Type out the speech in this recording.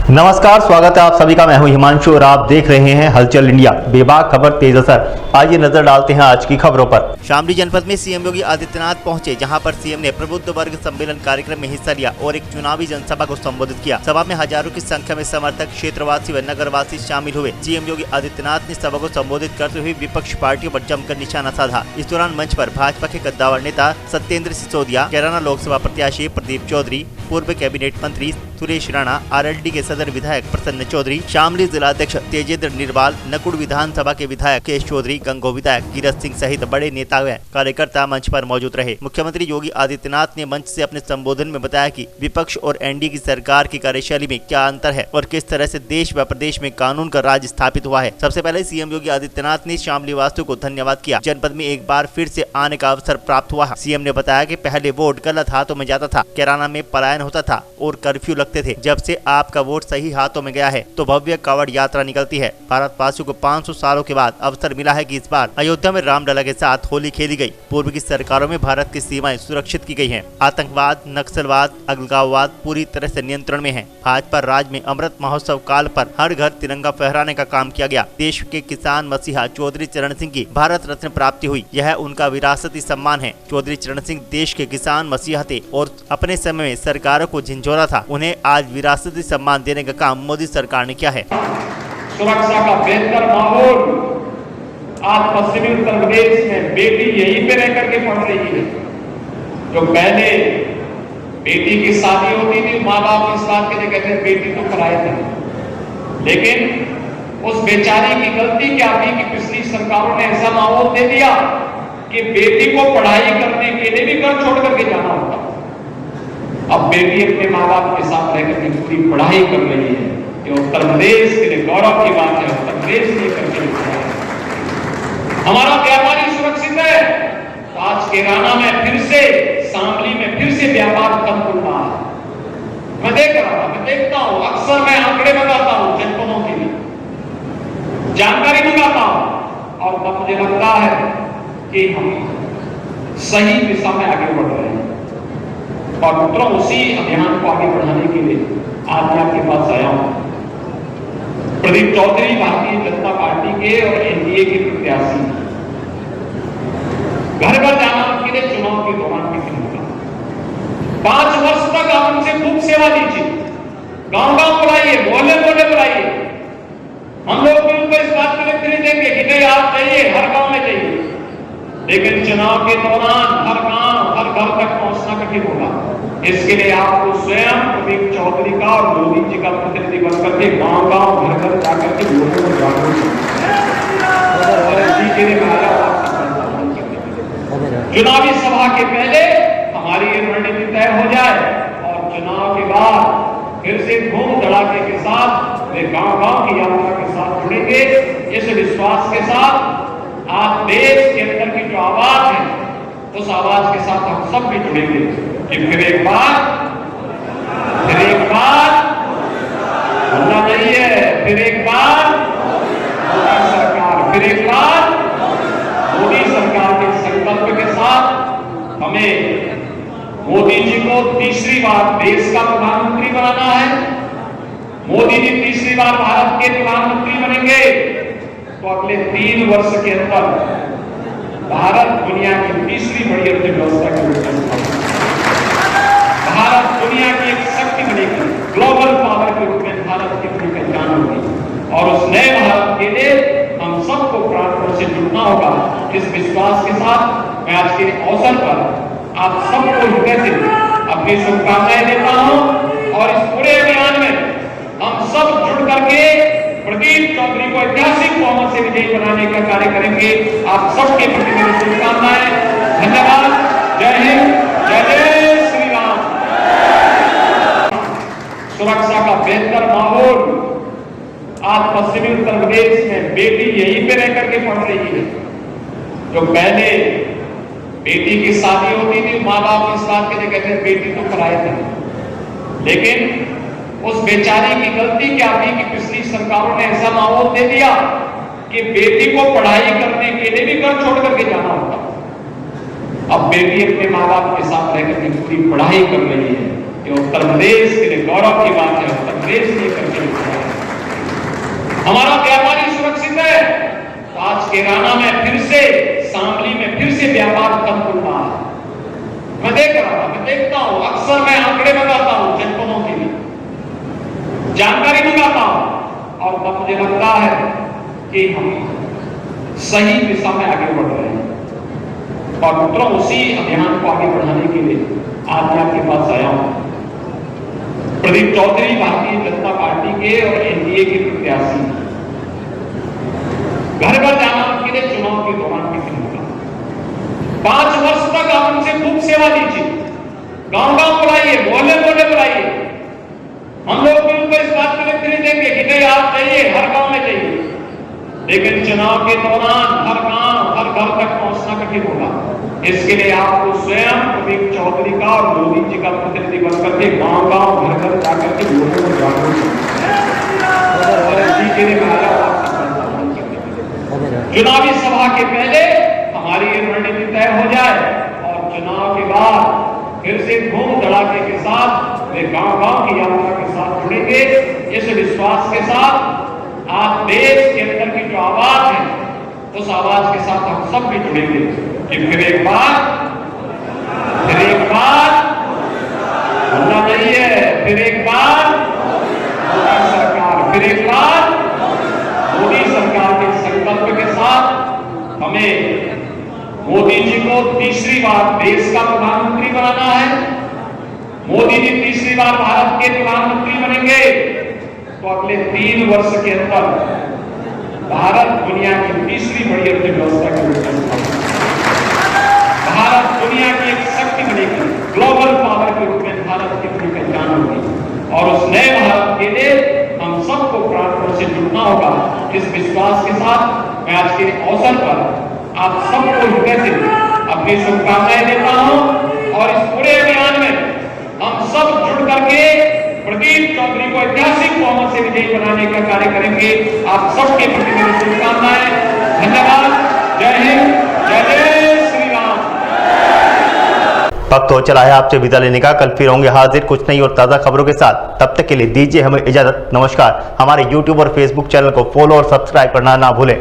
नमस्कार, स्वागत है आप सभी का। मैं हूं हिमांशु और आप देख रहे हैं हलचल इंडिया। बेबाक खबर तेज असर। आइए नजर डालते हैं आज की खबरों पर। शामली जनपद में सीएम योगी आदित्यनाथ पहुंचे, जहां पर सीएम ने प्रबुद्ध वर्ग सम्मेलन कार्यक्रम में हिस्सा लिया और एक चुनावी जनसभा को संबोधित किया। सभा में हजारों की संख्या में समर्थक, क्षेत्रवासी व नगरवासी शामिल हुए। सीएम योगी आदित्यनाथ ने सभा को संबोधित करते हुए विपक्ष पार्टियों पर जमकर निशाना साधा। इस दौरान मंच पर भाजपा के कद्दावर नेता सत्येंद्र सिसोदिया, कैराना लोकसभा प्रत्याशी प्रदीप चौधरी, पूर्व कैबिनेट मंत्री सुरेश राणा, आरएलडी के सदर विधायक प्रसन्न चौधरी, शामली जिलाध्यक्ष तेजेंद्र निर्वाल, नकुड़ विधानसभा के विधायक केश चौधरी, गंगो विधायक कीरत सिंह सहित बड़े नेता व कार्यकर्ता मंच पर मौजूद रहे। मुख्यमंत्री योगी आदित्यनाथ ने मंच से अपने संबोधन में बताया कि विपक्ष और एनडीए की सरकार की कार्यशैली में क्या अंतर है और किस तरह से देश व प्रदेश में कानून का राज स्थापित हुआ है। सबसे पहले सीएम योगी आदित्यनाथ ने शामली वासियों को धन्यवाद किया। जनपद में एक बार फिर से आने का अवसर प्राप्त हुआ। सीएम ने बताया कि पहले वोट गलत हाथों में जाता था, कैराना में पलायन होता था और कर्फ्यू लगते थे। जब से आपका वोट सही हाथों में गया है तो भव्य कावड़ यात्रा निकलती है। भारतवासियों को 500 सालों के बाद अवसर मिला है कि इस बार अयोध्या में रामलला के साथ होली खेली गई। पूर्व की सरकारों में भारत की सीमाएं सुरक्षित की गई हैं। आतंकवाद, नक्सलवाद, अलगाववाद पूरी तरह से नियंत्रण में है। भाजपा राज में अमृत महोत्सव काल पर हर घर तिरंगा फहराने का काम किया गया। देश के किसान मसीहा चौधरी चरण सिंह की भारत रत्न प्राप्ति हुई। यह उनका विरासती सम्मान है। चौधरी चरण सिंह देश के किसान मसीहा थे और अपने समय में सरकारों को झिंझोरा था। उन्हें आज विरासती सम्मान देने का काम मोदी सरकार ने किया है। सुरक्षा का बेहतर माहौल आज पश्चिमी उत्तर प्रदेश में बेटी यहीं पे रह करके पढ़ रही है। जो पहले बेटी की शादी होती थी, माँ बाप इस बात के लिए कहते हैं बेटी तो कराए थे, लेकिन उस बेचारी की गलती क्या थी कि पिछली सरकारों ने ऐसा माहौल दे दिया कि बेटी को पढ़ाई करने के लिए भी घर छोड़ करके जाना होता। अब बेटी अपने माँ बाप के साथ रहकर के पूरी पढ़ाई कर रही है। ये उत्तर प्रदेश के लिए गौरव की बात है। उत्तर प्रदेश ने करके हमारा व्यापारी सुरक्षित है। तो आज कैराना में फिर से, शामली में फिर से व्यापार कम हो रहा है। मैं देख रहा हूं, मैं देखता हूं, अक्सर मैं आंकड़े बताता हूं जनपदों के लिए, जानकारी मंगाता हूं और तब मुझे लगता है कि हम सही दिशा में आगे बढ़ रहे हैं। और मित्रों, उसी अभियान को आगे बढ़ाने के लिए आज मैं आपके पास आया हूं। प्रदीप चौधरी भारतीय जनता पार्टी के और एनडीए के प्रत्याशी, घर घर जाना उनके लिए चुनाव के दौरान भी होगा। 5 वर्ष तक आप उनसे खूब सेवा दीजिए, गांव गांव बुलाइए, मोहल्ले मोहल्ले बुलाइए। हम लोग भी उनको इस बात के लिए फिर देंगे कि नहीं आप जाइए, हर गांव में जाइए, लेकिन चुनाव के दौरान हर गांव हर घर तक पहुंचना कठिन होगा। इसके लिए आपको स्वयं प्रदीप चौधरी का और मोदी जी का प्रतिनिधि बन करके गांव गांव घर घर जाकर के लोगों को जागरूक चुनावी सभा के पहले हमारी ये रणनीति तय हो जाए और चुनाव के बाद फिर से धूम धड़ाके के साथ वे गांव गांव की यात्रा के साथ जुड़ेंगे। इस विश्वास के साथ आज देश के अंदर की जो आवाज है, उस आवाज के साथ हम सब भी जुड़ेंगे कि फिर एक बार बोलना नहीं है, फिर एक बार मोदी सरकार, फिर एक बार मोदी सरकार के संकल्प के साथ हमें मोदी जी को तीसरी बार देश का प्रधानमंत्री बनाना है। मोदी जी तीसरी बार भारत के प्रधानमंत्री बनेंगे तो अगले 3 वर्ष के अंदर भारत दुनिया की तीसरी बड़ी अर्थव्यवस्था के रूप में, भारत दुनिया की एक शक्ति बनेगी, ग्लोबल पावर के रूप में भारत की अपनी पहचान होगी। और उस नए भारत के लिए हम सबको प्राणपण से जुड़ना होगा। इस विश्वास के साथ मैं आज के अवसर पर आप सबको हृदय से अपनी शुभकामनाएं देता हूं और इस पूरे अभियान में हम सब जुड़ करके प्रदीप चौधरी को ऐतिहासिक बहुमत से विजयी बनाने का कार्य करेंगे। आप सबके प्रति मेरी शुभकामनाएं। धन्यवाद। जय हिंद, जय श्री राम। सुरक्षा का बेहतर माहौल आज पश्चिमी उत्तर प्रदेश में बेटी यहीं पे रह करके पढ़ रही है। जो पहले बेटी की शादी होती थी, माँ बाप इस बात के लिए कहते हैं बेटी तो कराए थे, लेकिन उस बेचारी की गलती क्या थी कि पिछली सरकारों ने ऐसा माहौल दे दिया कि बेटी को पढ़ाई करने के लिए भी घर छोड़ करके जाना होता। अब बेटी अपने माँ बाप के साथ रहकर के पूरी पढ़ाई कर रही है। ये उत्तर प्रदेश के लिए गौरव की बात है। उत्तर प्रदेश ने करके दिखाया है। हमारा व्यापारी सुरक्षित है तो आज कैराना में फिर से, शामली में फिर से व्यापार कम खुल रहा है। मैं देख रहा था, मैं देखता हूं, अक्सर मैं आंकड़े मंगाता हूं जनपदों के लिए, जानकारी मंगाता हूं, और तब मुझे लगता है कि हम सही दिशा में आगे बढ़ रहे हैं। और मित्रों, उसी अभियान को आगे बढ़ाने के लिए आज मैं आपके पास आया हूं। प्रदीप चौधरी भारतीय जनता पार्टी के और एनडीए के प्रत्याशी, घर घर जाना उनके लिए चुनाव के दौरान भी होगा। 5 वर्ष तक आप उनसे खूब सेवा दीजिए, गांव गांव बुलाइए, मोहल्ले मोहल्ले बुलाइए। हम लोग भी उनको इस बात को नहीं देंगे कि नहीं आप जाइए, हर गांव में जाइए, लेकिन चुनाव के दौरान हर गांव, हर घर तक पहुंचना कठिन होगा। इसके लिए आपको स्वयं प्रदीप चौधरी का और मोदी जी का प्रतिनिधि बनकर के गांव गांव, घर घर जाकर के लोगों को जागरूक चुनावी सभा के पहले हमारी ये रणनीति तय हो जाए और चुनाव के बाद फिर से धूम धड़ाके के साथ वे गांव गांव की यात्रा के साथ जुड़ेंगे। इस विश्वास के साथ आज देश के अंदर की जो आवाज है, उस आवाज के साथ हम सब भी जुड़ेंगे कि फिर एक बार बोलना नहीं है, फिर एक बार मोदी सरकार, फिर एक बार मोदी सरकार के संकल्प के साथ हमें मोदी जी को तीसरी बार देश का प्रधानमंत्री बनाना है। मोदी जी तीसरी बार भारत के प्रधानमंत्री बनेंगे तो अगले 3 वर्ष के अंदर भारत दुनिया की तीसरी बड़ी अर्थव्यवस्था के रूप में, भारत दुनिया की एक शक्ति बनेगी, ग्लोबल पावर के रूप में भारत की अपनी पहचान होगी। और उस नए भारत के लिए हम सबको प्राणपण से जुड़ना होगा। इस विश्वास के साथ मैं आज के अवसर पर आप सबको हृदय से अपनी शुभकामनाएं देता हूं और इस पूरे अभियान में हम सब जुड़ करके प्रदीप चौधरी को ऐतिहासिक बहुमत से विजयी बनाने का कार्य करेंगे। आप सबके प्रति मेरी शुभकामनाएं। धन्यवाद। जय हिंद, जय श्री राम। वक्त हो चला है आपसे विदा लेने का। कल फिर होंगे हाजिर कुछ नई और ताज़ा खबरों के साथ। तब तक के लिए दीजिए हमें इजाजत। नमस्कार। हमारे YouTube और Facebook चैनल को फॉलो और सब्सक्राइब करना ना भूलें।